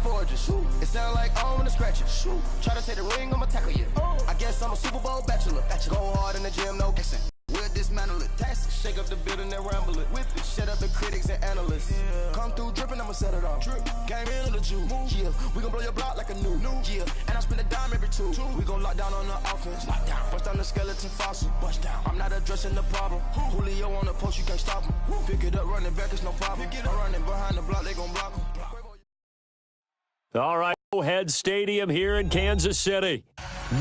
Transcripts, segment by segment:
forges. It sound like I don't wanna scratch it. Try to take the ring, I'ma tackle you. I guess I'm a Super Bowl bachelor. Go hard in the gym, no kissing. We'll dismantle it. Shake up the building and ramble it. Whip it. Shut up the critics and analysts. Come through dripping, I'ma set it off. Game in the juice. Yeah, we gon' blow your block like a new. Yeah, and I spend a dime every two. We gon' lock down on the offense. Bust down the skeleton fossil. Bust down. I'm not addressing the problem. Julio on the post, you can't stop him. Pick it up, running back, it's no problem. I'm running behind the block, they gon' block him. All right, Head Stadium here in Kansas City.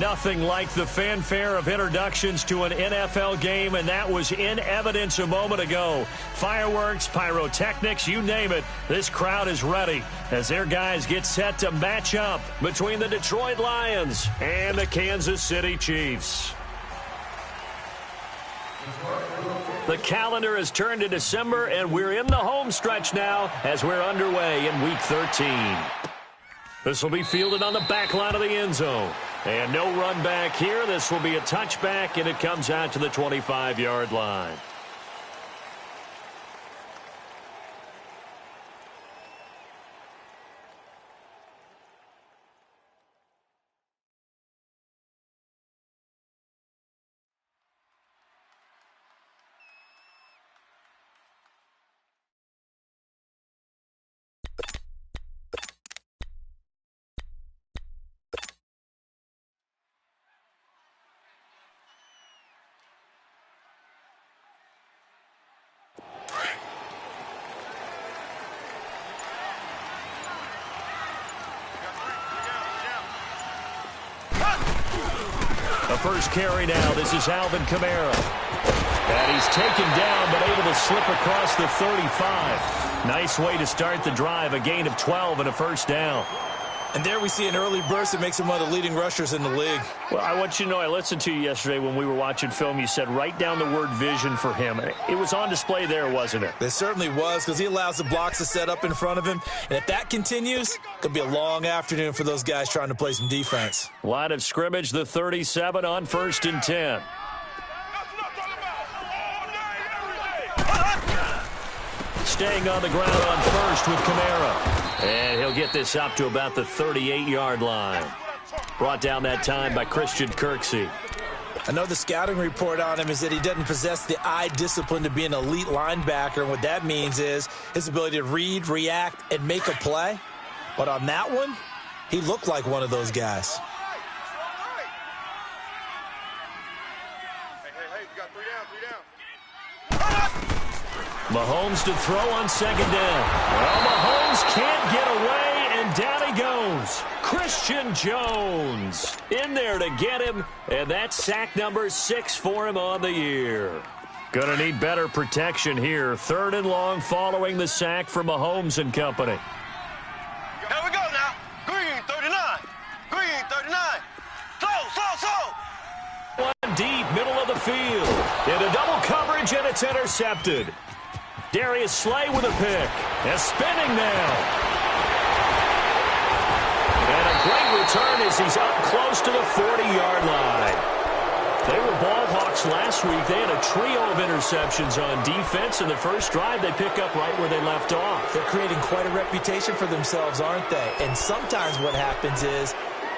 Nothing like the fanfare of introductions to an NFL game, and that was in evidence a moment ago. Fireworks, pyrotechnics, you name it. This crowd is ready as their guys get set to match up between the Detroit Lions and the Kansas City Chiefs. The calendar has turned to December, and we're in the home stretch now as we're underway in Week 13. This will be fielded on the back line of the end zone. And no run back here. This will be a touchback, and it comes out to the 25-yard line. The first carry now. This is Alvin Kamara. And he's taken down but able to slip across the 35. Nice way to start the drive. A gain of 12 and a first down. And there we see an early burst that makes him one of the leading rushers in the league. Well, I want you to know, I listened to you yesterday when we were watching film. You said write down the word vision for him. It was on display there, wasn't it? It certainly was, because he allows the blocks to set up in front of him. And if that continues, it could be a long afternoon for those guys trying to play some defense. Line of scrimmage, the 37 on 1st and 10. Staying on the ground on first with Kamara. And he'll get this up to about the 38-yard line. Brought down that time by Christian Kirksey. I know the scouting report on him is that he doesn't possess the eye discipline to be an elite linebacker. And what that means is his ability to read, react, and make a play. But on that one, he looked like one of those guys. Mahomes to throw on 2nd down. Well, Mahomes can't get away, and down he goes. Christian Jones in there to get him, and that's sack number 6 for him on the year. Going to need better protection here. 3rd and long following the sack from Mahomes and company. Here we go now. Green 39. Green 39. Slow. One deep, middle of the field. Into double coverage, and it's intercepted. Darius Slay with a pick. And spinning now. And a great return as he's up close to the 40-yard line. They were ball hawks last week. They had a trio of interceptions on defense. In the first drive, they pick up right where they left off. They're creating quite a reputation for themselves, aren't they? And sometimes what happens is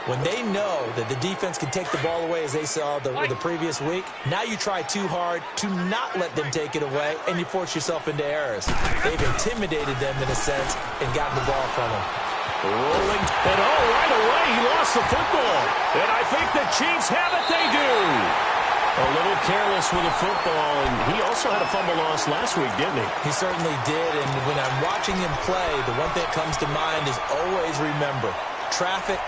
when they know that the defense can take the ball away, as they saw the previous week, now you try too hard to not let them take it away, and you force yourself into errors. They've intimidated them in a sense and gotten the ball from them. Rolling, and right away, he lost the football. And I think the Chiefs have it, they do. A little careless with the football, and he also had a fumble loss last week, didn't he? He certainly did, and when I'm watching him play, the one thing that comes to mind is always remember, traffic,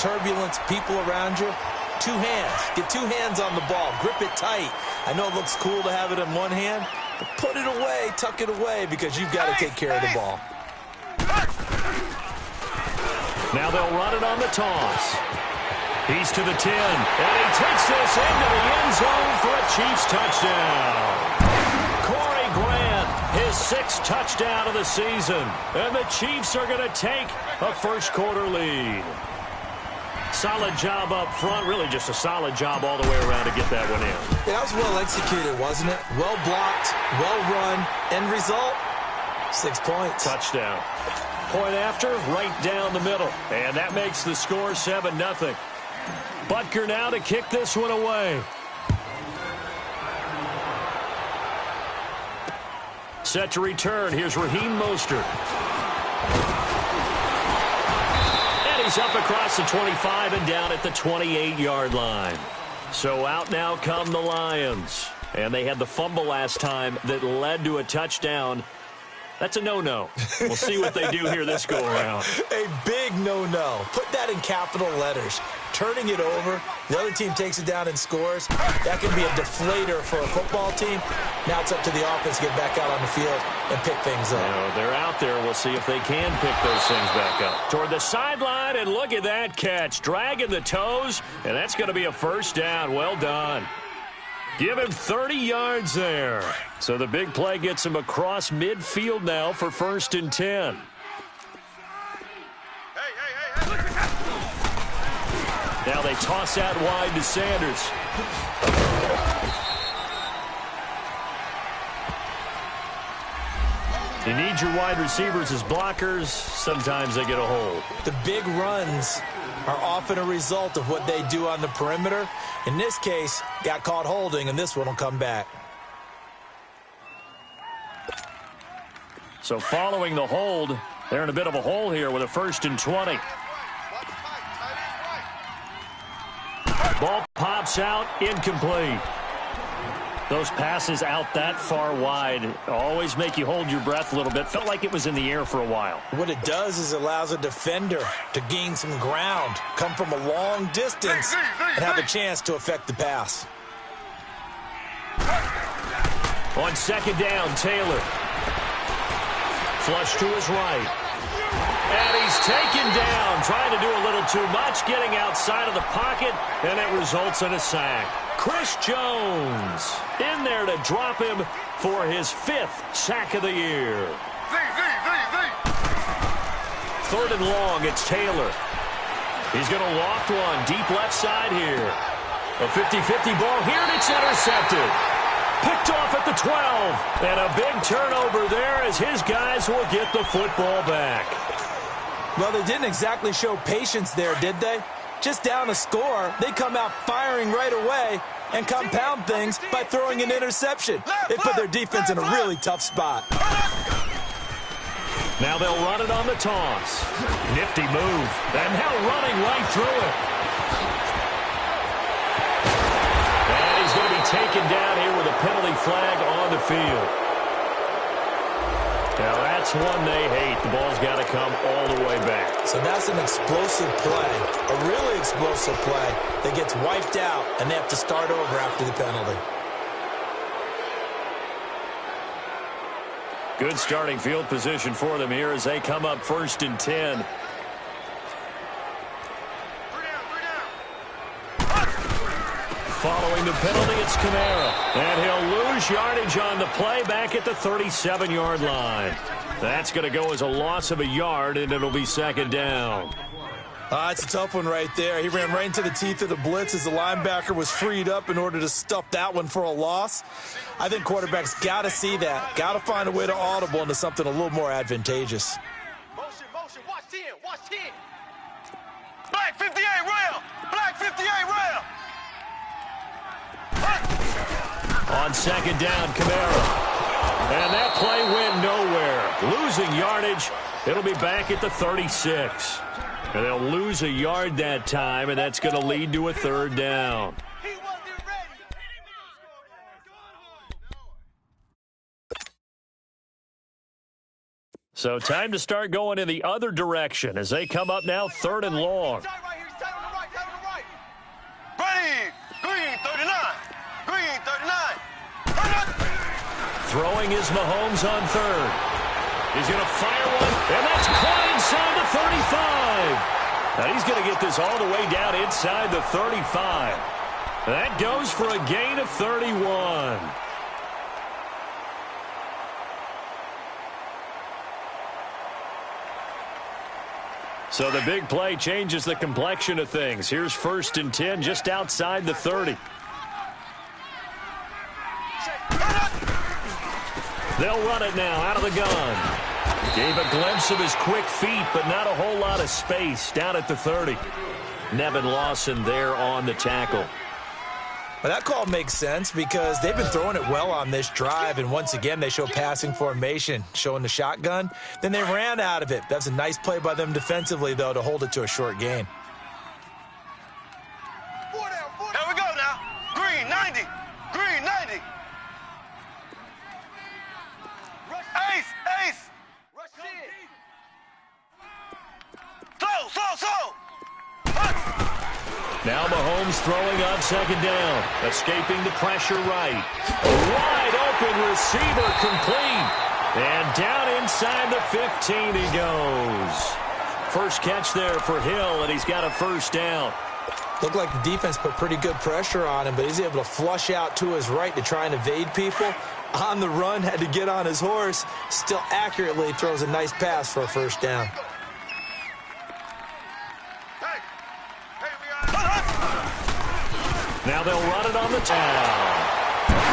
turbulence, people around you, 2 hands. Get 2 hands on the ball. Grip it tight. I know it looks cool to have it in one hand, but put it away, tuck it away, because you've got to take care of the ball. Now they'll run it on the toss. He's to the 10, and he takes this into the end zone for a Chiefs touchdown. Corey Grant, his 6th touchdown of the season, and the Chiefs are going to take a first-quarter lead. Solid job up front, really just a solid job all the way around to get that one in. That was well executed, wasn't it? Well blocked, well run, end result, 6 points. Touchdown. Point after, right down the middle. And that makes the score 7-0. Butker now to kick this one away. Set to return. Here's Raheem Mostert. And he's up across the 25 and down at the 28-yard line. So out now come the Lions. And they had the fumble last time that led to a touchdown. That's a no-no. We'll see what they do here this go-around. A big no-no. Put that in capital letters. Turning it over, the other team takes it down and scores. That can be a deflator for a football team. Now it's up to the offense to get back out on the field and pick things up. You know, they're out there. We'll see if they can pick those things back up. Toward the sideline, and look at that catch. Dragging the toes, and that's going to be a first down. Well done. Give him 30 yards there. So the big play gets him across midfield now for 1st and 10. Now they toss out wide to Sanders. You need your wide receivers as blockers. Sometimes they get a hold. The big runs are often a result of what they do on the perimeter. In this case, got caught holding, and this one will come back. So following the hold, they're in a bit of a hole here with a 1st and 20. Ball pops out, incomplete. Those passes out that far wide always make you hold your breath a little bit. Felt like it was in the air for a while. What it does is it allows a defender to gain some ground, come from a long distance, and have a chance to affect the pass. On 2nd down, Taylor. Flush to his right. And he's taken down, trying to do a little too much, getting outside of the pocket, and it results in a sack. Chris Jones in there to drop him for his 5th sack of the year. 3rd and long, it's Taylor. He's going to loft one deep left side here. A 50-50 ball here, and it's intercepted. Picked off at the 12. And a big turnover there as his guys will get the football back. Well, they didn't exactly show patience there, did they? Just down a score, they come out firing right away and compound things by throwing an interception. They put their defense in a really tough spot. Now they'll run it on the toss. Nifty move. And now running right through it. And he's going to be taken down here with a penalty flag on the field. Now that's one they hate. The ball's got to come all the way back. So that's an explosive play, a really explosive play that gets wiped out, and they have to start over after the penalty. Good starting field position for them here as they come up 1st and 10. Following the penalty, it's Kamara. And he'll lose yardage on the play back at the 37-yard line. That's going to go as a loss of a yard, and it'll be 2nd down. It's a tough one right there. He ran right into the teeth of the blitz as the linebacker was freed up in order to stuff that one for a loss. I think quarterbacks got to see that. Got to find a way to audible into something a little more advantageous. Motion, watch 10, watch 10. Black 58 rail, black 58 rail. On 2nd down, Kamara. And that play went nowhere. Losing yardage. It'll be back at the 36. And they'll lose a yard that time, and that's going to lead to a 3rd down. He wasn't ready. So time to start going in the other direction as they come up now 3rd and long. Tight right here, tight on the right, tight on the right. Ready, green 39, green 39. Throwing is Mahomes on 3rd. He's going to fire one, and that's caught inside the 35. Now he's going to get this all the way down inside the 35. That goes for a gain of 31. So the big play changes the complexion of things. Here's 1st and 10 just outside the 30. They'll run it now out of the gun. Gave a glimpse of his quick feet, but not a whole lot of space down at the 30. Nevin Lawson there on the tackle. Well, that call makes sense because they've been throwing it well on this drive, and once again they show passing formation, showing the shotgun. Then they ran out of it. That's a nice play by them defensively, though, to hold it to a short gain. Here we go now. Green 90. Green 90. Ace, ace. Rush in. Slow. Now Mahomes throwing on second down. Escaping the pressure right. A wide open receiver complete. And down inside the 15 he goes. First catch there for Hill, and he's got a first down. Looked like the defense put pretty good pressure on him, but he's able to flush out to his right to try and evade people. On the run, had to get on his horse. Still accurately throws a nice pass for a first down. Now they'll run it on the town.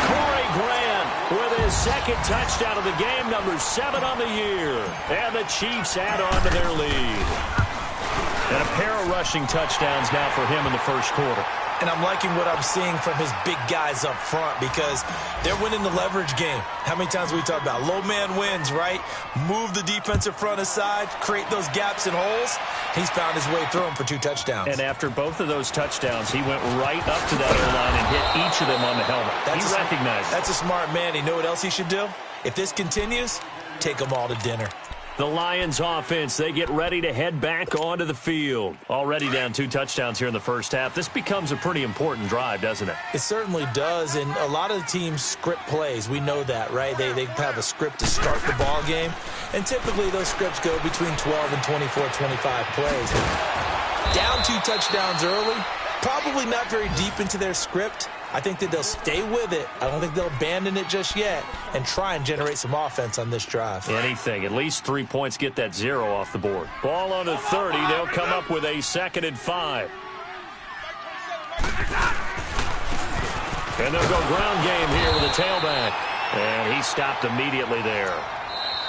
Corey Grant with his second touchdown of the game, number 7 on the year. And the Chiefs add on to their lead. And a pair of rushing touchdowns now for him in the first quarter. And I'm liking what I'm seeing from his big guys up front because they're winning the leverage game. How many times we talk about low man wins, right? Move the defensive front aside, create those gaps and holes. He's found his way through them for 2 touchdowns. And after both of those touchdowns, he went right up to that O-line and hit each of them on the helmet. He recognized it. That's a smart man. You know what else he should do? If this continues, take them all to dinner. The Lions offense, they get ready to head back onto the field. Already down 2 touchdowns here in the first half. This becomes a pretty important drive, doesn't it? It certainly does, and a lot of the teams script plays. We know that, right? They have a script to start the ball game, and typically those scripts go between 12 and 24, 25 plays. Down 2 touchdowns early, probably not very deep into their script. I think that they'll stay with it. I don't think they'll abandon it just yet and try and generate some offense on this drive. Anything. At least 3 points get that 0 off the board. Ball on the 30. They'll come up with a 2nd and 5. And they'll go ground game here with a tailback. And he stopped immediately there.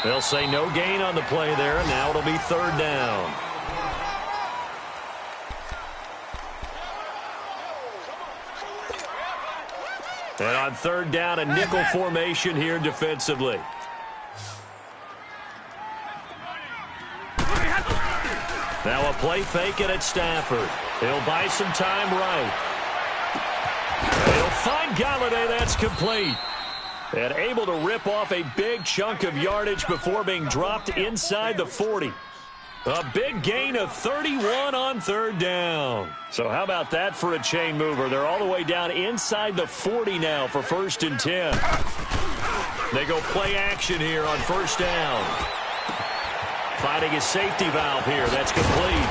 They'll say no gain on the play there. Now it'll be 3rd down. And on 3rd down, a nickel formation here defensively. Now a play fake it at Stafford. He'll buy some time right. He'll find Galladay. That's complete. And able to rip off a big chunk of yardage before being dropped inside the 40. A big gain of 31 on 3rd down. So how about that for a chain mover? They're all the way down inside the 40 now for 1st and 10. They go play action here on 1st down. Finding his safety valve here. That's complete.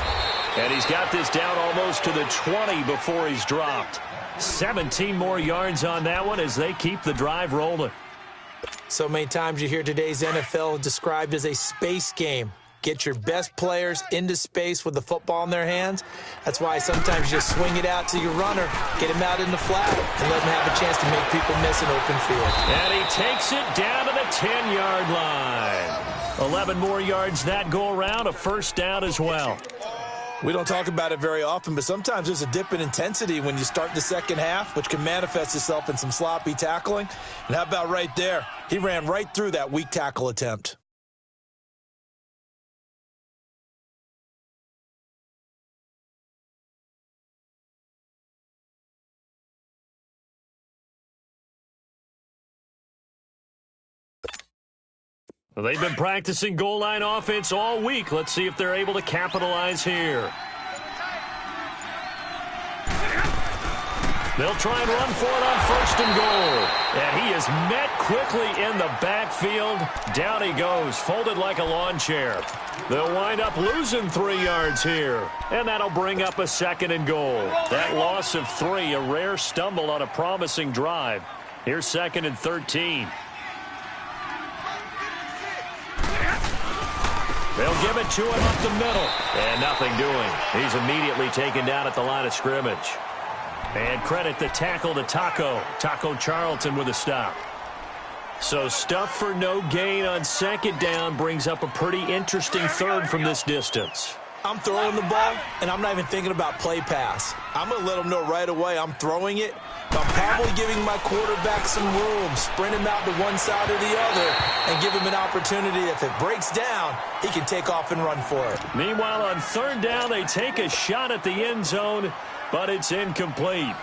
And he's got this down almost to the 20 before he's dropped. 17 more yards on that one as they keep the drive rolling. So many times you hear today's NFL described as a space game. Get your best players into space with the football in their hands. That's why sometimes you just swing it out to your runner, get him out in the flat, and let him have a chance to make people miss an open field. And he takes it down to the 10-yard line. 11 more yards that go around, a 1st down as well. We don't talk about it very often, but sometimes there's a dip in intensity when you start the second half, which can manifest itself in some sloppy tackling. And how about right there? He ran right through that weak tackle attempt. Well, they've been practicing goal line offense all week. Let's see if they're able to capitalize here. They'll try and run for it on 1st and goal. And he is met quickly in the backfield. Down he goes, folded like a lawn chair. They'll wind up losing 3 yards here. And that'll bring up a 2nd and goal. That loss of 3, a rare stumble on a promising drive. Here's 2nd and 13. They'll give it to him up the middle. And nothing doing. He's immediately taken down at the line of scrimmage. And credit the tackle to Taco Charlton with a stop. So stuff for no gain on second down brings up a pretty interesting third from this distance. I'm throwing the ball, and I'm not even thinking about play pass. I'm going to let them know right away I'm throwing it. I'm probably giving my quarterback some room, sprint him out to one side or the other, and give him an opportunity. If it breaks down, he can take off and run for it. Meanwhile, on third down, they take a shot at the end zone, but it's incomplete.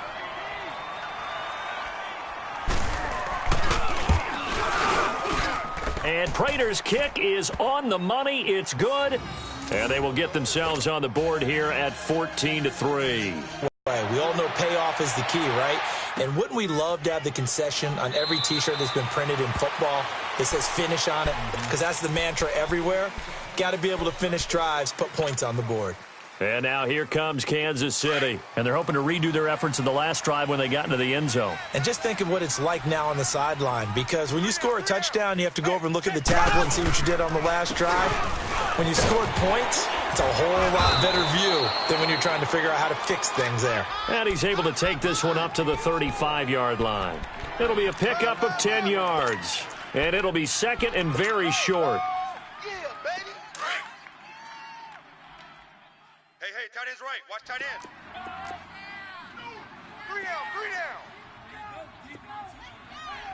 And Prater's kick is on the money. It's good. And they will get themselves on the board here at 14-3. We all know payoff is the key, right? And wouldn't we love to have the concession on every T-shirt that's been printed in football that says finish on it? Because that's the mantra everywhere. Got to be able to finish drives, put points on the board. And now here comes Kansas City. And they're hoping to redo their efforts in the last drive when they got into the end zone. And just think of what it's like now on the sideline. Because when you score a touchdown, you have to go over and look at the tackle and see what you did on the last drive. When you scored points, it's a whole lot better view than when you're trying to figure out how to fix things there. And he's able to take this one up to the 35-yard line. It'll be a pickup of 10 yards. And it'll be second and very short. Hey, tight end's right. Watch tight end. Three down.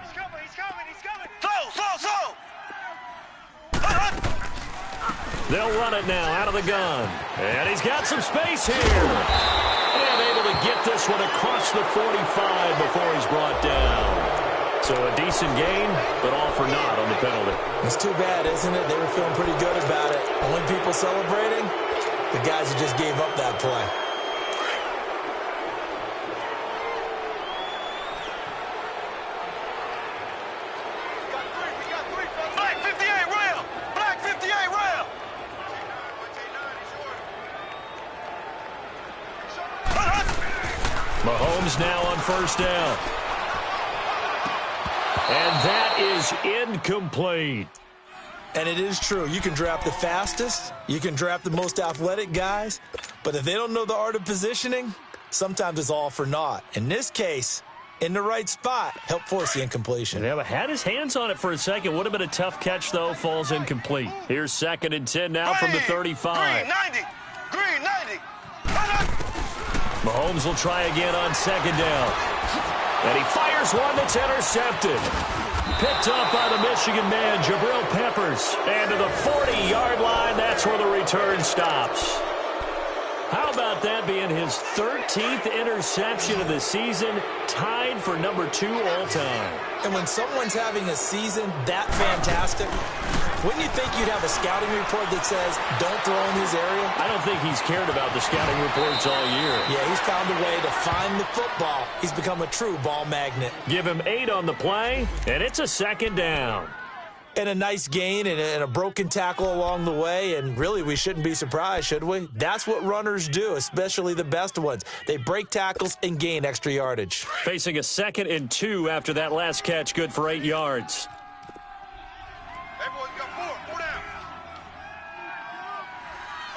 He's coming. Slow. They'll run it now out of the gun. And he's got some space here. And able to get this one across the 45 before he's brought down. So a decent gain, but all for naught on the penalty. It's too bad, isn't it? They were feeling pretty good about it. Only people celebrating? The guys who just gave up that play. We got three, fellas. Black 58 rail. Black 58 rail. Mahomes now on first down. And that is incomplete. And it is true. You can draft the fastest. You can draft the most athletic guys. But if they don't know the art of positioning, sometimes it's all for naught. In this case, in the right spot, help force the incompletion. Yeah, but had his hands on it for a second. Would have been a tough catch, though. Falls incomplete. Here's second and 10 now from the 35. Green 90. Mahomes will try again on second down. And he fires one that's intercepted. Picked up by the Michigan man, Jabril Peppers. And to the 40-yard line, that's where the return stops. How about that being his 13th interception of the season, tied for number 2 all-time? And when someone's having a season that fantastic, wouldn't you think you'd have a scouting report that says, don't throw in his area? I don't think he's cared about the scouting reports all year. Yeah, he's found a way to find the football. He's become a true ball magnet. Give him 8 on the play, and it's a second down. And a nice gain and a broken tackle along the way, and really we shouldn't be surprised, should we? That's what runners do, especially the best ones. They break tackles and gain extra yardage. Facing a 2nd and 2 after that last catch, good for 8 yards. Hey, boys, you got four down.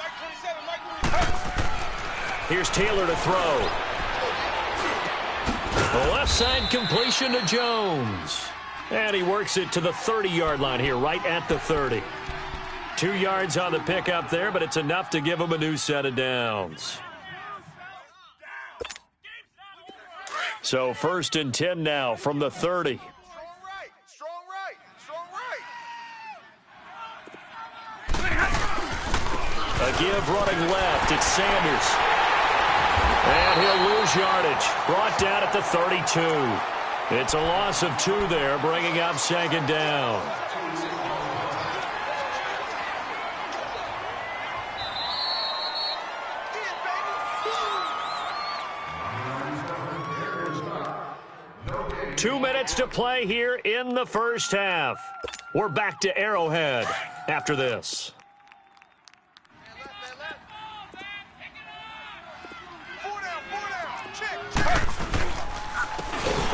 Mike 27. Here's Taylor to throw. The left side completion to Jones. And he works it to the 30-yard line here, right at the 30. 2 yards on the pickup there, but it's enough to give him a new set of downs. So 1st and 10 now from the 30. Strong right. A give running left. It's Sanders. And he'll lose yardage. Brought down at the 32. It's a loss of 2 there, bringing up second down. Two minutes to play here in the first half. We're back to Arrowhead after this.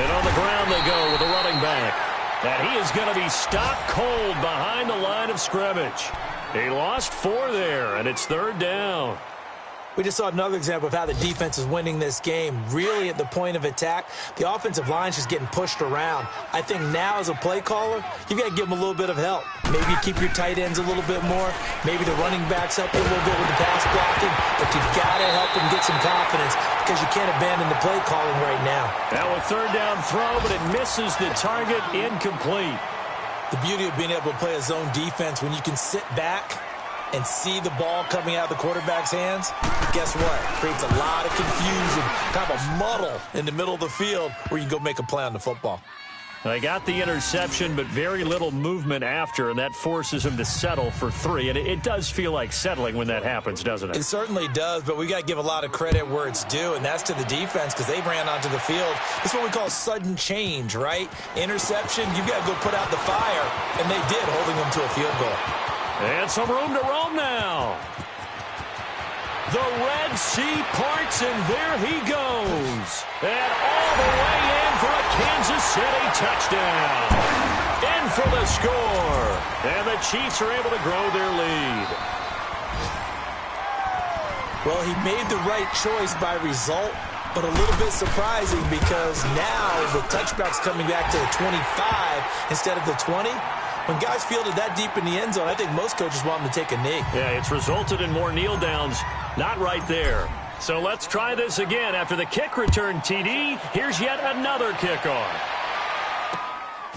And on the ground they go with a running back. And he is going to be stopped cold behind the line of scrimmage. He lost 4 there, and it's 3rd down. We just saw another example of how the defense is winning this game. Really at the point of attack, the offensive line's just getting pushed around. I think now as a play caller, you got to give them a little bit of help. Maybe keep your tight ends a little bit more. Maybe the running backs help you a little bit with the pass blocking. But you've got to help them get some confidence because you can't abandon the play calling right now. Now a third down throw, but it misses the target, incomplete. The beauty of being able to play a zone defense when you can sit back and see the ball coming out of the quarterback's hands, guess what? Creates a lot of confusion, kind of a muddle in the middle of the field where you can go make a play on the football. They got the interception, but very little movement after, and that forces him to settle for 3. And it does feel like settling when that happens, doesn't it? It certainly does, but we got to give a lot of credit where it's due, and that's to the defense because they ran onto the field. It's what we call sudden change, right? Interception, you got to go put out the fire, and they did, holding them to a field goal. And some room to roam now. The Red Sea parts, and there he goes. And all the way in for a Kansas City touchdown. In for the score. And the Chiefs are able to grow their lead. Well, he made the right choice by result, but a little bit surprising because now the touchback's coming back to the 25 instead of the 20. When guys fielded that deep in the end zone, I think most coaches want them to take a knee. Yeah, it's resulted in more kneel downs. Not right there. So let's try this again. After the kick return TD, here's yet another kickoff.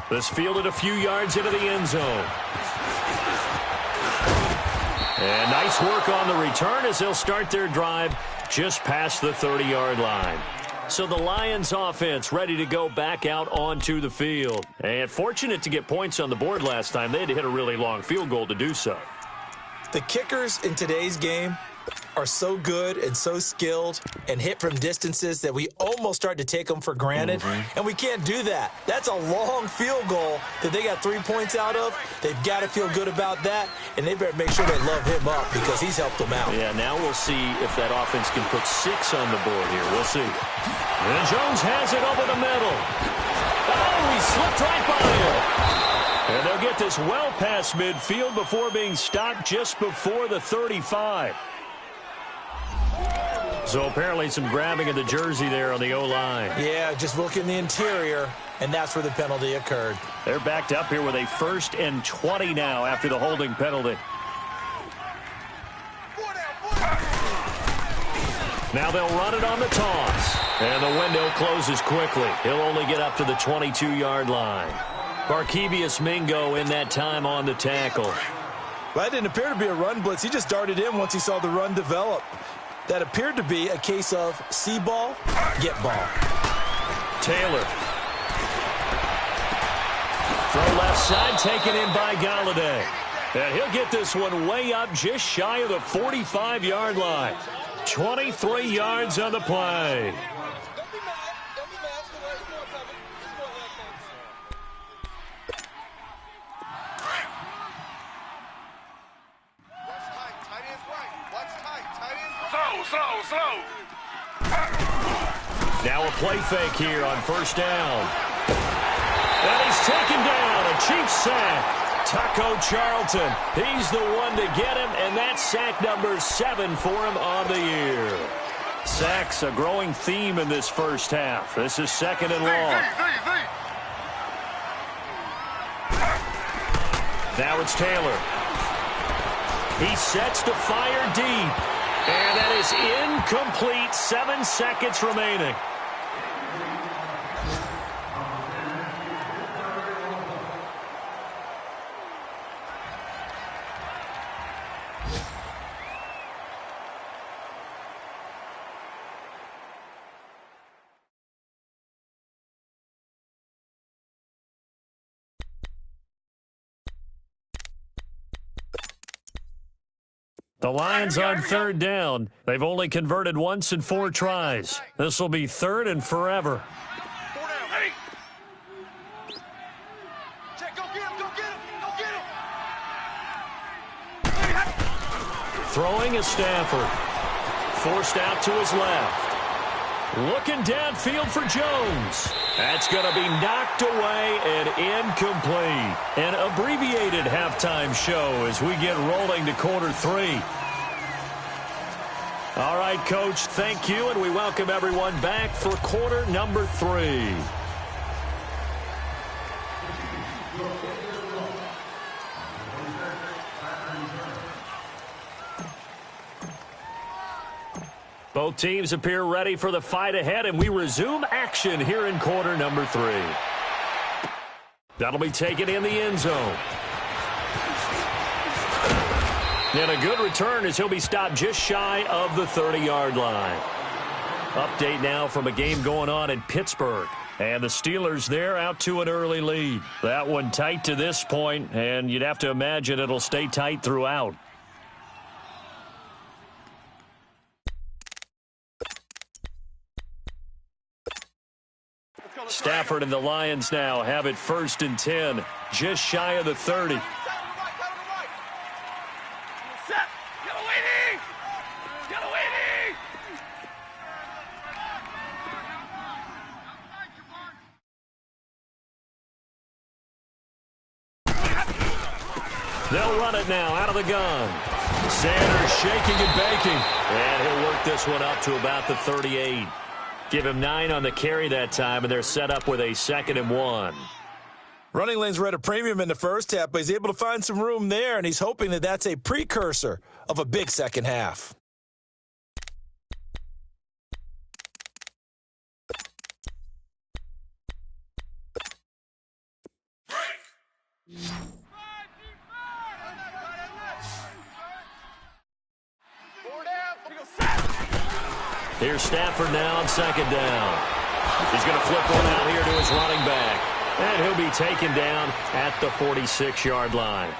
This fielded a few yards into the end zone. And nice work on the return as they'll start their drive just past the 30-yard line. So the Lions offense ready to go back out onto the field. And fortunate to get points on the board last time. They had to hit a really long field goal to do so. The kickers in today's game are so good and so skilled and hit from distances that we almost start to take them for granted. And we can't do that. That's a long field goal that they got 3 points out of. They've got to feel good about that, and they better make sure they love him up because he's helped them out. Yeah, now we'll see if that offense can put 6 on the board here. We'll see. And Jones has it over the middle. Oh, he slipped right by him. And they'll get this well past midfield before being stopped just before the 35. So apparently some grabbing of the jersey there on the O-line. Yeah, just look in the interior, and that's where the penalty occurred. They're backed up here with a 1st and 20 now after the holding penalty. Now they'll run it on the toss. And the window closes quickly. He'll only get up to the 22-yard line. Barkevious Mingo in that time on the tackle. Well, that didn't appear to be a run blitz. He just darted in once he saw the run develop. That appeared to be a case of see ball, get ball. Taylor. Throw left side, taken in by Galladay. And he'll get this one way up just shy of the 45-yard line. 23 yards on the play. Now a play fake here on 1st down. And he's taken down. A Chiefs sack. Taco Charlton. He's the one to get him, and that's sack number 7 for him on the year. Sacks a growing theme in this first half. This is 2nd and long. Now it's Taylor. He sets to fire deep. And that is incomplete. 7 seconds remaining. The Lions on 3rd down. They've only converted once in 4 tries. This will be 3rd and forever. Throwing is Stafford. Forced out to his left. Looking downfield for Jones. That's going to be knocked away and incomplete. An abbreviated halftime show as we get rolling to quarter 3. All right, Coach, thank you, and we welcome everyone back for quarter number 3. Both teams appear ready for the fight ahead, and we resume action here in quarter number 3. That'll be taken in the end zone. And a good return as he'll be stopped just shy of the 30-yard line. Update now from a game going on in Pittsburgh. And the Steelers there out to an early lead. That one tight to this point, and you'd have to imagine it'll stay tight throughout. Stafford and the Lions now have it 1st and 10, just shy of the 30. They'll run it now out of the gun. Sanders shaking and baking. And he'll work this one up to about the 38. Give him 9 on the carry that time, and they're set up with a 2nd and 1. Running lanes were at a premium in the first half, but he's able to find some room there, and he's hoping that that's a precursor of a big second half. Here's Stafford now on 2nd down. He's going to flip one out here to his running back. And he'll be taken down at the 46-yard line.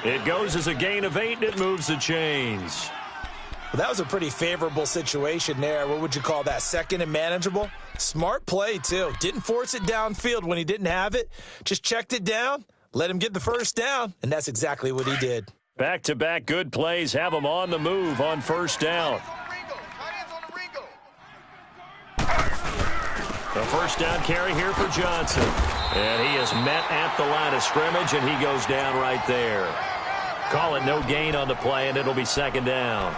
It goes as a gain of 8, and it moves the chains. Well, that was a pretty favorable situation there. What would you call that? 2nd and manageable? Smart play, too. Didn't force it downfield when he didn't have it. Just checked it down, let him get the 1st down, and that's exactly what he did. Back-to-back good plays have him on the move on 1st down. The 1st down carry here for Johnson. And he is met at the line of scrimmage, and he goes down right there. Call it no gain on the play, and it'll be 2nd down.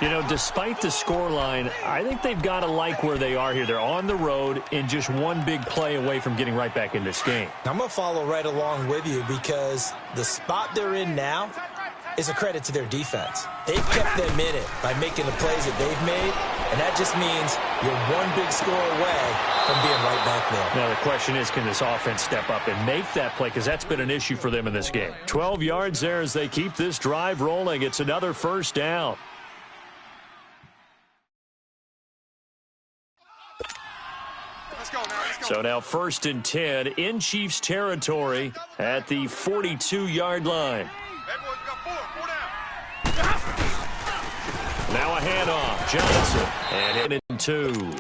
You know, despite the scoreline, I think they've got to like where they are here. They're on the road and just one big play away from getting right back in this game. I'm going to follow right along with you because the spot they're in now is a credit to their defense. They've kept them in it by making the plays that they've made, and that just means you're one big score away from being right back there. Now the question is, can this offense step up and make that play? Because that's been an issue for them in this game. 12 yards there as they keep this drive rolling. It's another 1st down. So now 1st and 10 in Chiefs territory at the 42-yard line. Now a handoff, Johnson, and hit in 2.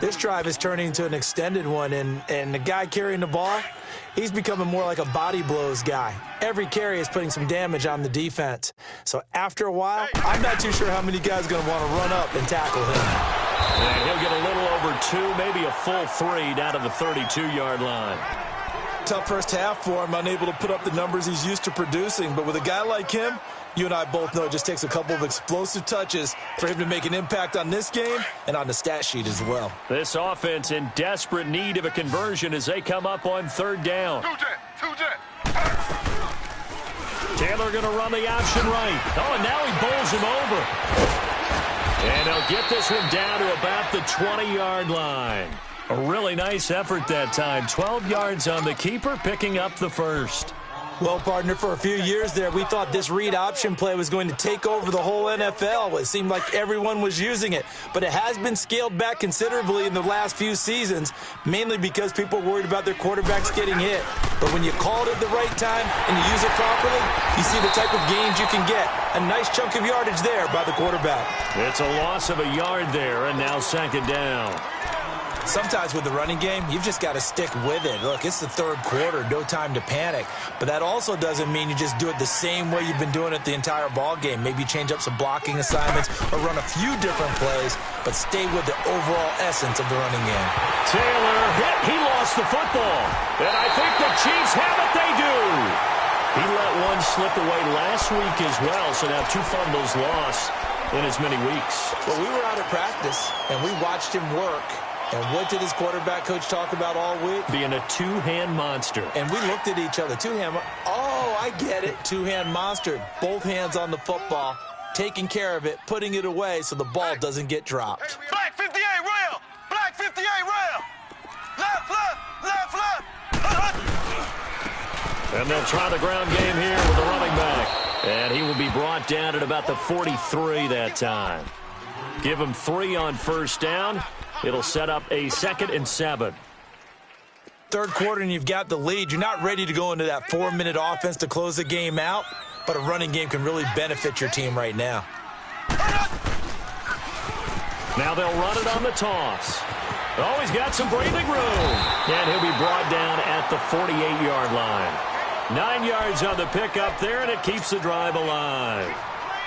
This drive is turning into an extended one, and the guy carrying the ball, he's becoming more like a body blows guy. Every carry is putting some damage on the defense. So after a while, I'm not too sure how many guys are going to want to run up and tackle him. And he'll get a little over 2, maybe a full 3 down to the 32-yard line. Tough first half for him, unable to put up the numbers he's used to producing. But with a guy like him, you and I both know it just takes a couple of explosive touches for him to make an impact on this game and on the stat sheet as well. This offense in desperate need of a conversion as they come up on 3rd down. Taylor going to run the option right. Oh, and now he bowls him over. And they'll get this one down to about the 20-yard line. A really nice effort that time. 12 yards on the keeper, picking up the 1st. Well, partner, for a few years there, we thought this read option play was going to take over the whole NFL. It seemed like everyone was using it, but it has been scaled back considerably in the last few seasons, mainly because people are worried about their quarterbacks getting hit. But when you call it at the right time and you use it properly, you see the type of gains you can get. A nice chunk of yardage there by the quarterback. It's a loss of a yard there, and now 2nd down. Sometimes with the running game, you've just got to stick with it. Look, it's the 3rd quarter, no time to panic. But that also doesn't mean you just do it the same way you've been doing it the entire ball game. Maybe change up some blocking assignments or run a few different plays, but stay with the overall essence of the running game. Taylor hit. He lost the football. And I think the Chiefs have it. They do. He let one slip away last week as well, so now 2 fumbles lost. in as many weeks. Well, we were out at practice, and we watched him work. And what did his quarterback coach talk about all week? Being a two-hand monster. And we looked at each other. Two-hand. Oh, I get it. Two-hand monster. Both hands on the football, taking care of it, putting it away so the ball doesn't get dropped. Black 58 rail. Black 58 rail. Left, left, left, left. And they'll try the ground game here with the running back. And he will be brought down at about the 43 that time. Give him 3 on first down. It'll set up a 2nd and 7. Third quarter and you've got the lead. You're not ready to go into that 4-minute offense to close the game out, but a running game can really benefit your team right now. Now they'll run it on the toss. Oh, he's got some breathing room. And he'll be brought down at the 48-yard line. 9 yards on the pickup there, and it keeps the drive alive.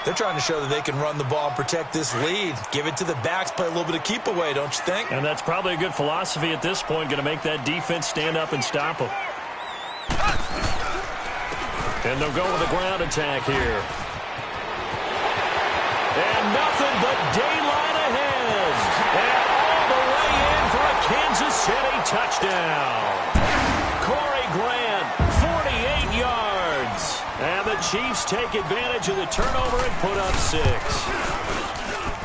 They're trying to show that they can run the ball and protect this lead. Give it to the backs, play a little bit of keep away, don't you think? And that's probably a good philosophy at this point, going to make that defense stand up and stop them. And they'll go with a ground attack here. And nothing but daylight ahead. And all the way in for a Kansas City touchdown. Corey Grant, 48 yards. And the Chiefs take advantage of the turnover and put up 6.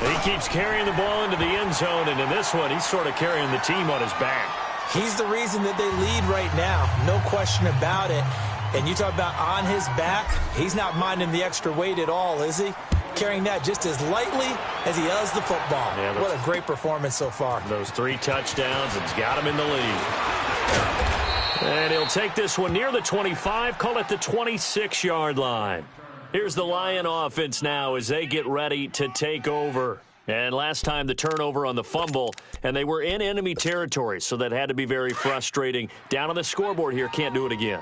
He keeps carrying the ball into the end zone, and in this one, he's sort of carrying the team on his back. He's the reason that they lead right now, no question about it. And you talk about on his back, he's not minding the extra weight at all, is he? Carrying that just as lightly as he does the football. Yeah, what a great performance so far. Those 3 touchdowns, it's got him in the lead. And he'll take this one near the 25, call it the 26-yard line. Here's the Lion offense now as they get ready to take over. And last time the turnover on the fumble, and they were in enemy territory, so that had to be very frustrating. Down on the scoreboard here, can't do it again.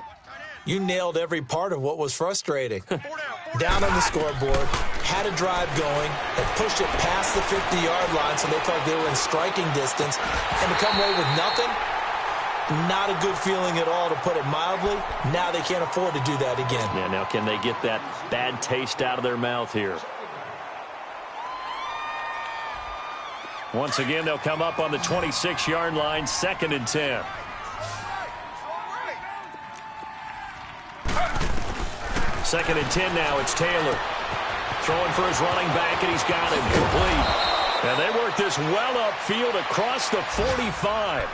You nailed every part of what was frustrating. Down on the scoreboard, had a drive going, and pushed it past the 50-yard line so they felt they were in striking distance, and to come away with nothing, not a good feeling at all, to put it mildly. Now they can't afford to do that again. Yeah, now can they get that bad taste out of their mouth here? Once again, they'll come up on the 26-yard line, 2nd and 10. Second and 10 now, it's Taylor. Throwing for his running back, and he's got him complete. And they work this well upfield across the 45.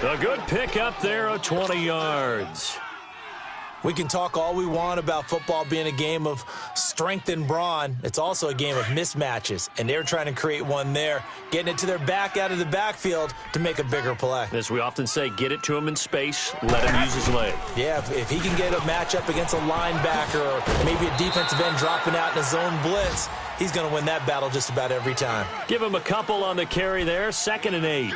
A good pick up there of 20 yards. We can talk all we want about football being a game of strength and brawn. It's also a game of mismatches, and they're trying to create one there, getting it to their back out of the backfield to make a bigger play. As we often say, get it to him in space, let him use his leg. Yeah, if he can get a matchup against a linebacker or maybe a defensive end dropping out in a zone blitz, he's going to win that battle just about every time. Give him a couple on the carry there, 2nd and 8.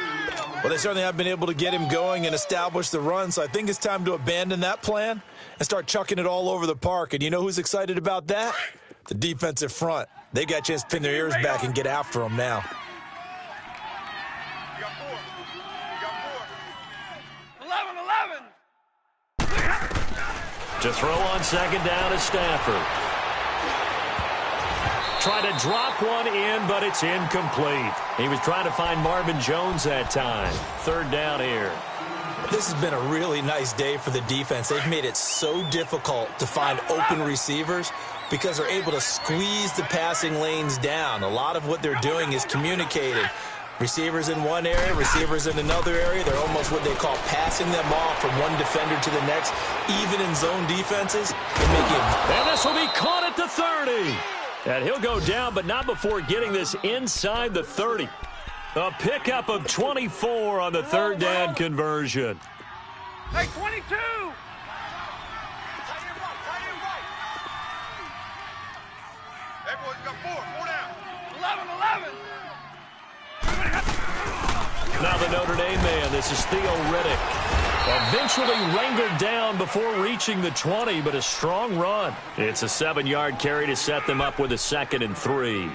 Well, they certainly have been able to get him going and establish the run, so I think it's time to abandon that plan and start chucking it all over the park. And you know who's excited about that? The defensive front. They got a chance to pin their ears back and get after him now. You got 4. 11. To throw on 2nd down is Stafford. Trying to drop one in, but it's incomplete. He was trying to find Marvin Jones that time. 3rd down here. This has been a really nice day for the defense. They've made it so difficult to find open receivers because they're able to squeeze the passing lanes down. A lot of what they're doing is communicating. Receivers in one area, receivers in another area. They're almost what they call passing them off from one defender to the next, even in zone defenses. And this will be caught at the 30. And he'll go down, but not before getting this inside the 30. A pickup of 24 on the 3rd down conversion. Hey, 22! Tight end right. Hey, boys, you got 4. 4 down. 11. Now the Notre Dame man, this is Theo Riddick. Eventually wrangled down before reaching the 20, but a strong run. It's a 7-yard carry to set them up with a 2nd and 3.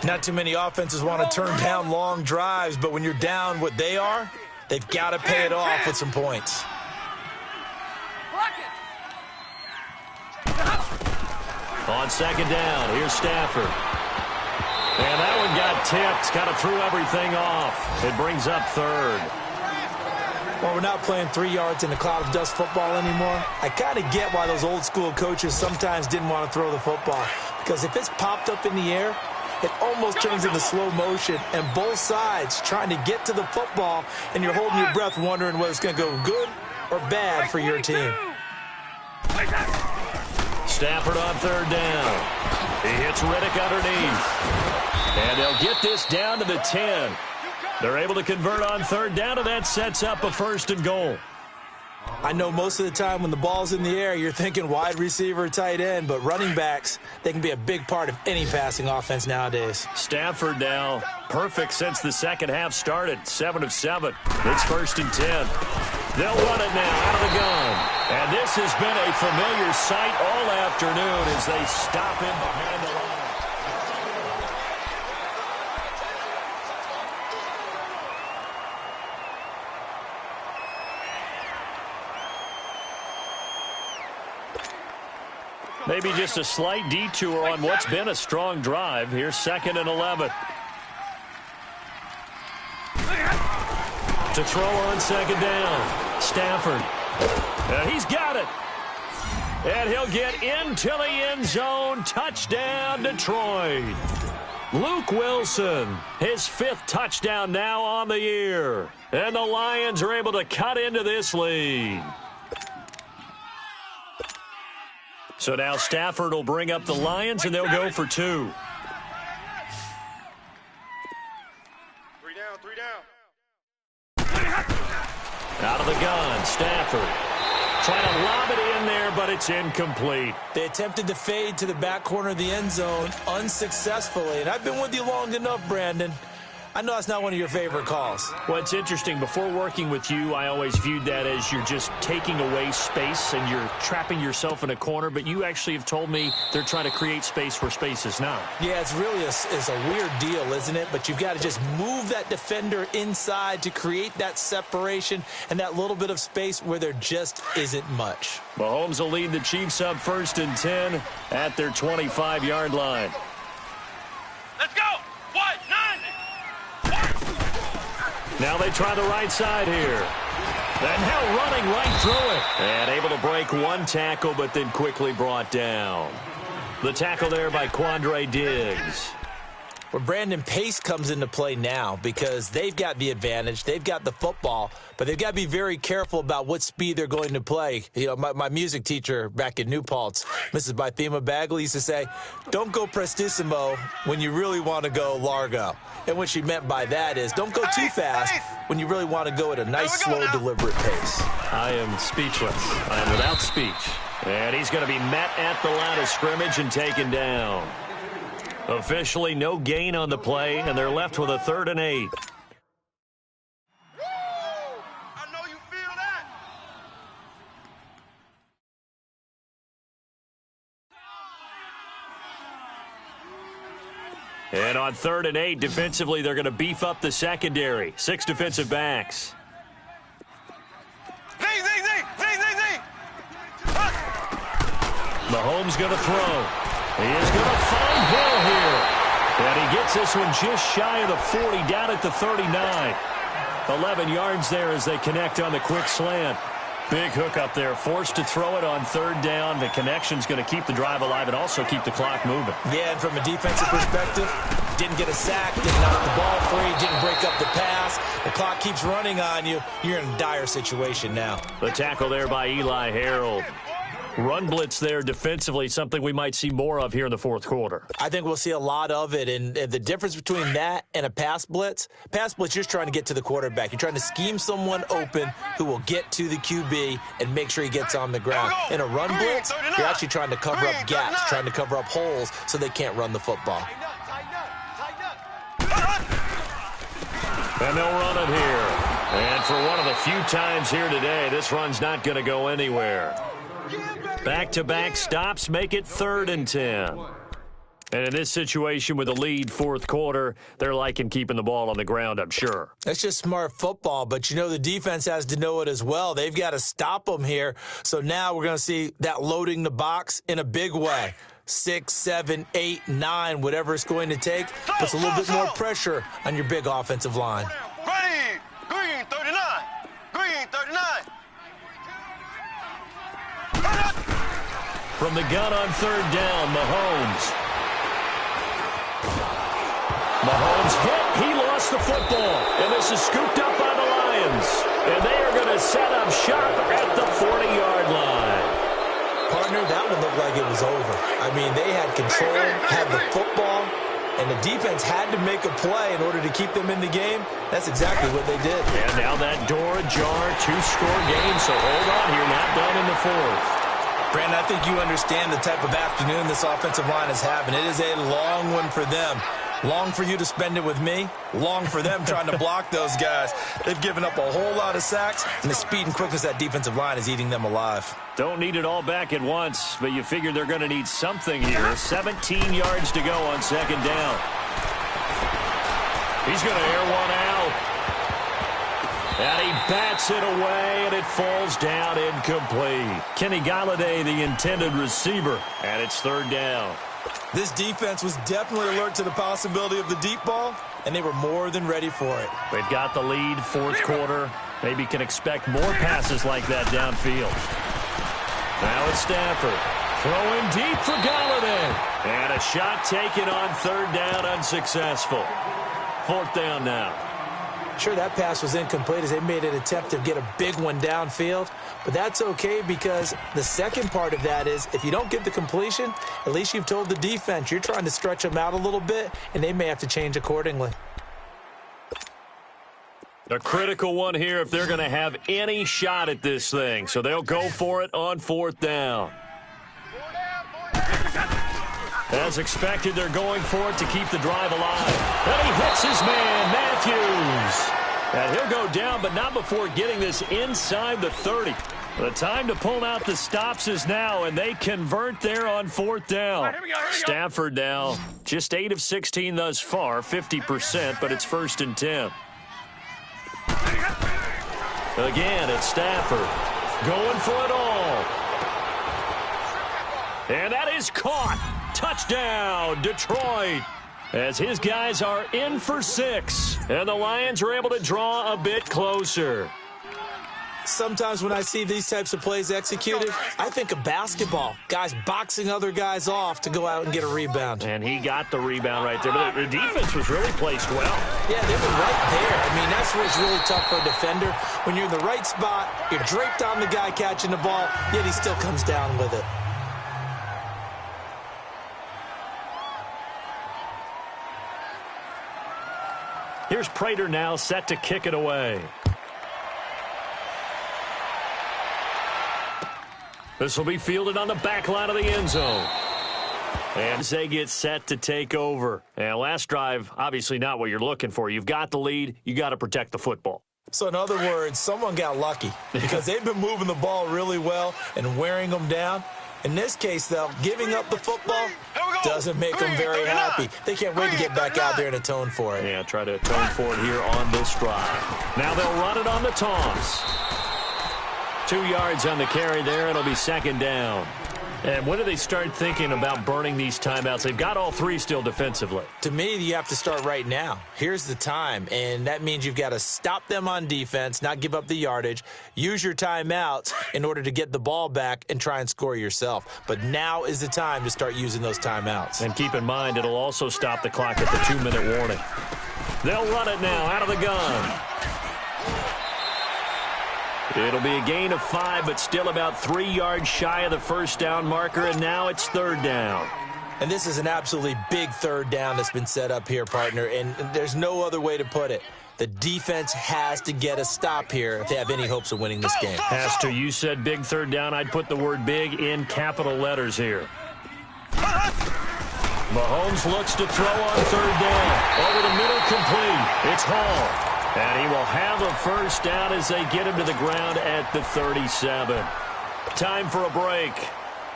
Not too many offenses want to turn down long drives, but when you're down what they are, they've got to pay it off with some points. On 2nd down, here's Stafford. tipped. Kind of threw everything off. It brings up third. Well, we're not playing 3 yards in a cloud of dust football anymore. I kind of get why those old school coaches sometimes didn't want to throw the football. Because if it's popped up in the air, it almost turns into slow motion. And both sides trying to get to the football, and you're holding your breath wondering whether it's going to go good or bad for your team. Stafford on third down. He hits Riddick underneath. And they'll get this down to the 10. They're able to convert on third down, and that sets up a first and goal. I know most of the time when the ball's in the air, you're thinking wide receiver, tight end, but running backs, they can be a big part of any passing offense nowadays. Stafford now perfect since the second half started, 7 of 7. It's first and 10. They'll run it now out of the gun. And this has been a familiar sight all afternoon as they stop him behind the line. Maybe just a slight detour on what's been a strong drive. Here's 2nd and 11. To throw on second down. Stafford. And he's got it. And he'll get into the end zone. Touchdown, Detroit. Luke Wilson, his 5th touchdown now on the year. And the Lions are able to cut into this lead. So now Stafford will bring up the Lions, and they'll go for 2. 3 down, 3 down. Out of the gun, Stafford. Trying to lob it in there, but it's incomplete. They attempted to fade to the back corner of the end zone unsuccessfully. And I've been with you long enough, Brandon. I know that's not one of your favorite calls. Well, it's interesting. Before working with you, I always viewed that as you're just taking away space and you're trapping yourself in a corner. But you actually have told me they're trying to create space where space is not. Yeah, it's really a weird deal, isn't it? But you've got to just move that defender inside to create that separation and that little bit of space where there just isn't much. Mahomes will lead the Chiefs up 1st and 10 at their 25-yard line. Let's go. What? 9. Now they try the right side here. And now running right through it. And able to break one tackle, but then quickly brought down. The tackle there by Quandre Diggs. Well, Brandon, pace comes into play now because they've got the advantage. They've got the football, but they've got to be very careful about what speed they're going to play. You know, my music teacher back in New Paltz, Mrs. Bythema Bagley, used to say, don't go prestissimo when you really want to go largo. And what she meant by that is don't go too fast when you really want to go at a nice, slow, deliberate pace. I am speechless. I am without speech. And he's going to be met at the line of scrimmage and taken down. Officially, no gain on the play, and they're left with a 3rd and 8. I know you feel that. And on 3rd and 8, defensively, they're going to beef up the secondary. 6 defensive backs. Z. Mahomes going to throw. He is going to find Hill here. And he gets this one just shy of the 40, down at the 39. 11 yards there as they connect on the quick slant. Big hook up there, forced to throw it on 3rd down. The connection's going to keep the drive alive and also keep the clock moving. Yeah, and from a defensive perspective, didn't get a sack, didn't knock the ball free, didn't break up the pass. The clock keeps running on you. You're in a dire situation now. The tackle there by Eli Harold. Run blitz there defensively, something we might see more of here in the 4th quarter. I think we'll see a lot of it, and the difference between that and a pass blitz, you're just trying to get to the quarterback. You're trying to scheme someone open who will get to the QB and make sure he gets on the ground. In a run blitz, you're actually trying to cover up gaps, trying to cover up holes so they can't run the football. And they'll run it here. And for one of the few times here today, this run's not going to go anywhere. Back-to-back stops make it 3rd and 10. And in this situation with a lead 4th quarter, they're liking keeping the ball on the ground, I'm sure. That's just smart football, but you know the defense has to know it as well. They've got to stop them here. So now we're going to see that loading the box in a big way. 6, 7, 8, 9, whatever it's going to take, puts a little bit more pressure on your big offensive line. Ready, green 39, green 39. From the gun on third down, Mahomes. Mahomes hit. He lost the football. And this is scooped up by the Lions. And they are going to set up shop at the 40-yard line. Partner, that one looked like it was over. I mean, they had control, had the football, and the defense had to make a play in order to keep them in the game. That's exactly what they did. And now that door ajar, 2-score game. So hold on here, not done in the fourth. Brandon, I think you understand the type of afternoon this offensive line is having. It is a long one for them. Long for you to spend it with me. Long for them trying to block those guys. They've given up a whole lot of sacks, and the speed and quickness of that defensive line is eating them alive. Don't need it all back at once, but you figure they're going to need something here. 17 yards to go on second down. He's going to air one out. And he bats it away, and it falls down incomplete. Kenny Galladay, the intended receiver, and it's third down. This defense was definitely alert to the possibility of the deep ball, and they were more than ready for it. They've got the lead, fourth quarter. Maybe can expect more passes like that downfield. Now it's Stafford. Throwing deep for Galladay. And a shot taken on third down, unsuccessful. Fourth down now. Sure, that pass was incomplete as they made an attempt to get a big one downfield, but that's okay because the second part of that is if you don't get the completion, at least you've told the defense you're trying to stretch them out a little bit, and they may have to change accordingly. A critical one here if they're going to have any shot at this thing, so they'll go for it on fourth down. As expected, they're going for it to keep the drive alive. And he hits his man, Matthews. And he'll go down, but not before getting this inside the 30. The time to pull out the stops is now, and they convert there on fourth down. Right, here we go. Stafford now, just 8 of 16 thus far, 50%, but it's 1st and 10. Again, it's Stafford going for it all. And that is caught. Touchdown, Detroit. As his guys are in for 6. And the Lions are able to draw a bit closer. Sometimes when I see these types of plays executed, I think of basketball. Guys boxing other guys off to go out and get a rebound. And he got the rebound right there. But the defense was really placed well. Yeah, they were right there. I mean, that's where it's really tough for a defender. When you're in the right spot, you're draped on the guy catching the ball, yet he still comes down with it. Here's Prater now set to kick it away. This will be fielded on the back line of the end zone. And they get set to take over. And last drive, obviously not what you're looking for. You've got the lead. You got to protect the football. So in other words, someone got lucky because they've been moving the ball really well and wearing them down. In this case, though, giving up the football doesn't make them very happy. They can't wait to get back out there and atone for it. Yeah, try to atone for it here on this drive. Now they'll run it on the toss. 2 yards on the carry there. It'll be second down. And when do they start thinking about burning these timeouts? They've got all 3 still defensively. To me, you have to start right now. Here's the time, and that means you've got to stop them on defense, not give up the yardage, use your timeouts in order to get the ball back and try and score yourself. But now is the time to start using those timeouts. And keep in mind, it'll also stop the clock at the 2-minute warning. They'll run it now out of the gun. It'll be a gain of 5, but still about 3 yards shy of the first down marker, and now it's third down. And this is an absolutely big third down that's been set up here, partner, and there's no other way to put it. The defense has to get a stop here if they have any hopes of winning this game. Has to. You said big third down. I'd put the word big in capital letters here. Mahomes looks to throw on third down. Over the middle, complete. It's Hall. And he will have a first down as they get him to the ground at the 37. Time for a break.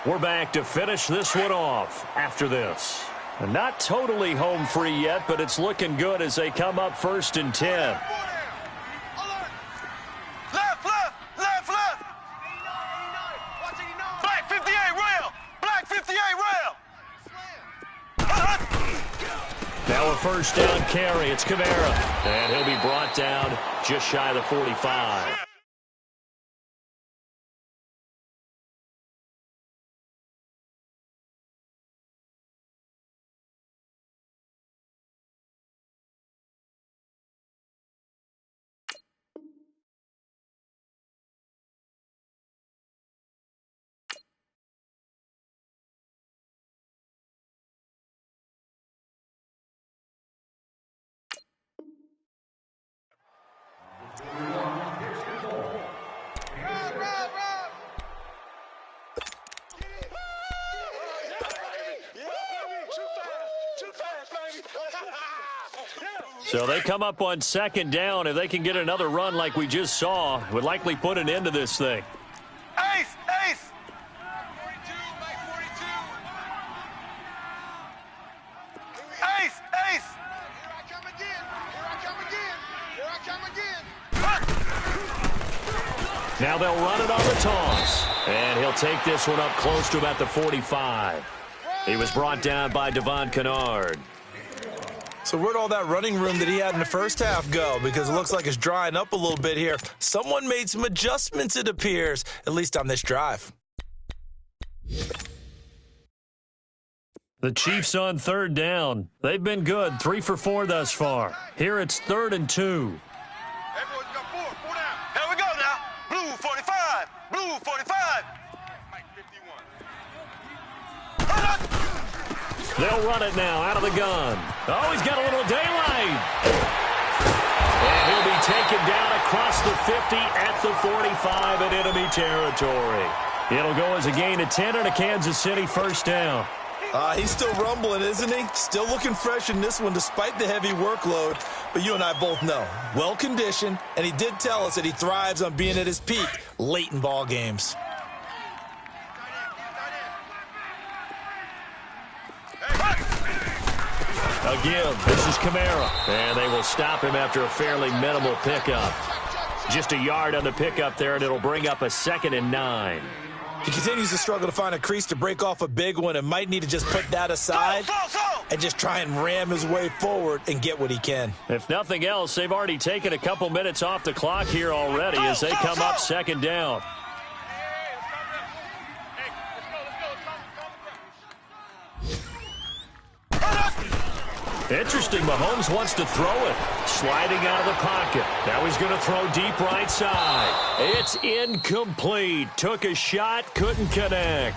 We're back to finish this one off after this. And not totally home free yet, but it's looking good as they come up 1st and 10. Left, left, left, left. Black 58 rail. Black 58 rail. a first down carry. It's Kamara. And he'll be brought down just shy of the 45. So they come up on second down. If they can get another run like we just saw, would likely put an end to this thing. Ace! Ace! Ace! Ace! Here I come again! Here I come again! Here I come again! Now they'll run it on the toss. And he'll take this one up close to about the 45. He was brought down by Devon Kennard. So where'd all that running room that he had in the first half go? Because it looks like it's drying up a little bit here. Someone made some adjustments, it appears, at least on this drive. The Chiefs on third down. They've been good, 3 for 4 thus far. Here it's 3rd and 2. Everyone's got four down. Here we go now. Blue 45. Blue 45. Mike 51. They'll run it now out of the gun. Oh, he's got a little daylight. And he'll be taken down across the 50 at the 45 in enemy territory. It'll go as a gain of 10 and a Kansas City first down. He's still rumbling, isn't he? Still looking fresh in this one despite the heavy workload. But you and I both know, well-conditioned, and he did tell us that he thrives on being at his peak late in ball games. Again, this is Kamara. And they will stop him after a fairly minimal pickup. Just a yard on the pickup there, and it'll bring up a 2nd and 9. He continues to struggle to find a crease to break off a big one and might need to just put that aside and just try and ram his way forward and get what he can. If nothing else, they've already taken a couple minutes off the clock here already as they come up 2nd down. Interesting, Mahomes wants to throw it. Sliding out of the pocket. Now he's going to throw deep right side. It's incomplete. Took a shot, couldn't connect.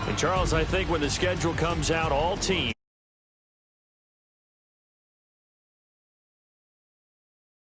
And Charles, I think when the schedule comes out, all teams